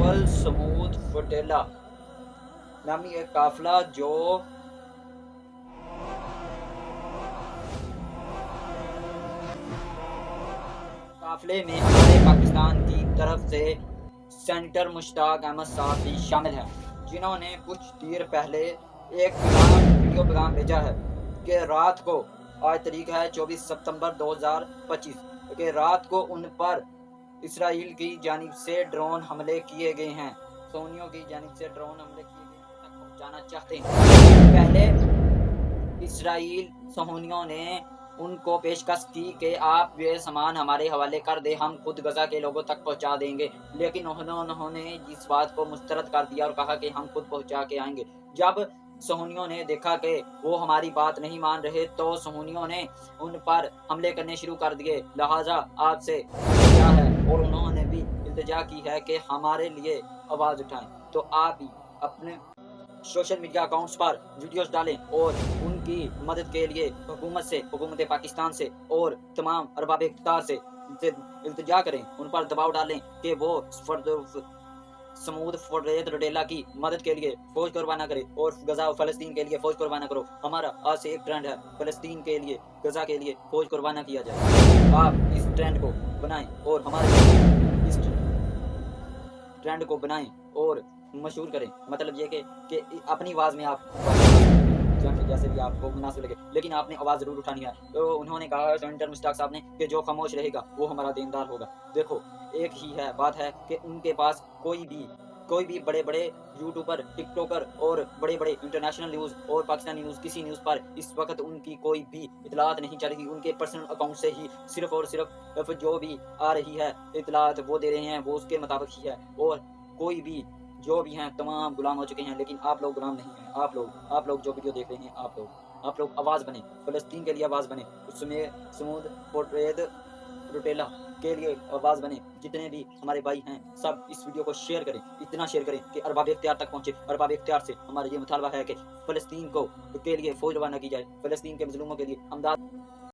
اول سمود فٹیلا نامی ایک قافلہ جو قافلے میں ہمارے پاکستان کی طرف سے سینیٹر مشتاق احمد صاحب بھی شامل ہیں، جنہوں نے کچھ دیر پہلے ایک ویڈیو پیغام بھیجا ہے کہ رات کو آج تاریخ ہے 24 ستمبر 2025 کہ رات کو ان پر اسرائیل کی جانب سے ڈرون حملے کیے گئے ہیں، سونیوں کی جانب سے ڈرون حملے کیے گئے ہیں تک پہنچانا چاہتے ہیں۔ پہلے اسرائیل صہیونیوں نے ان کو پیشکش کی کہ آپ یہ سامان ہمارے حوالے کر دیں، ہم خود غزہ کے لوگوں تک پہنچا دیں گے، لیکن انہوں نے اس بات کو مسترد کر دیا اور کہا کہ ہم خود پہنچا کے آئیں گے۔ جب صہیونیوں نے دیکھا کہ وہ ہماری بات نہیں مان رہے تو صہیونیوں نے ان پر حملے کرنے شروع کر دیے، لہٰذا آپ سے التجا ہے اور انہوں نے بھی التجا کی ہے کہ ہمارے لیے آواز اٹھائیں، تو آپ بھی اپنے سوشل میڈیا اکاؤنٹس پر ویڈیوز ڈالیں اور ان کی مدد کے لیے حکومت پاکستان سے اور تمام ارباب اقتدار سے التجا کریں، ان پر دباؤ ڈالیں کہ وہ سمود فٹیلا کی مدد کے لیے فوج کو روانہ کرے اور غزہ و فلسطین کے لیے فوج کو روانہ کرو۔ ہمارا آج سے ایک ٹرینڈ ہے، فلسطین کے لیے غزہ کے لیے فوج کو روانہ کیا جائے۔ آپ اس ٹرینڈ کو بنائیں اور ہمارے اس ٹرینڈ کو بنائیں اور مشہور کریں، مطلب یہ کہ اپنی آواز میں آپ جیسے بھی آپ کو مناسب لگے، لیکن آپ نے آواز ضرور اٹھانی ہے۔ تو انہوں نے کہا سینیٹر مشتاق صاحب نے کہ جو خاموش رہے گا وہ ہمارا دیندار ہوگا۔ دیکھو ایک ہی ہے بات ہے کہ ان کے پاس کوئی بھی بڑے بڑے یوٹیوبر، ٹک ٹاکر اور بڑے بڑے انٹرنیشنل نیوز اور پاکستانی نیوز، کسی نیوز پر اس وقت ان کی کوئی بھی اطلاعات نہیں چل رہی، ان کے پرسنل اکاؤنٹ سے ہی صرف اور صرف جو بھی آ رہی ہے اطلاعات وہ دے رہے ہیں، وہ اس کے مطابق ہی ہے، اور کوئی بھی جو بھی ہیں تمام غلام ہو چکے ہیں۔ لیکن آپ لوگ غلام نہیں ہیں، آپ لوگ جو ویڈیو دیکھ رہے ہیں، آپ لوگ آواز بنیں، فلسطین کے لیے آواز بنیں، اس میں سمود فٹیلا کے لیے آواز بنے۔ جتنے بھی ہمارے بھائی ہیں سب اس ویڈیو کو شیئر کریں، اتنا شیئر کریں کہ ارباب اختیار تک پہنچے۔ ارباب اختیار سے ہمارا یہ مطالبہ ہے کہ فلسطین کے لیے فوج روانہ کی جائے، فلسطین کے مظلوموں کے لیے امداد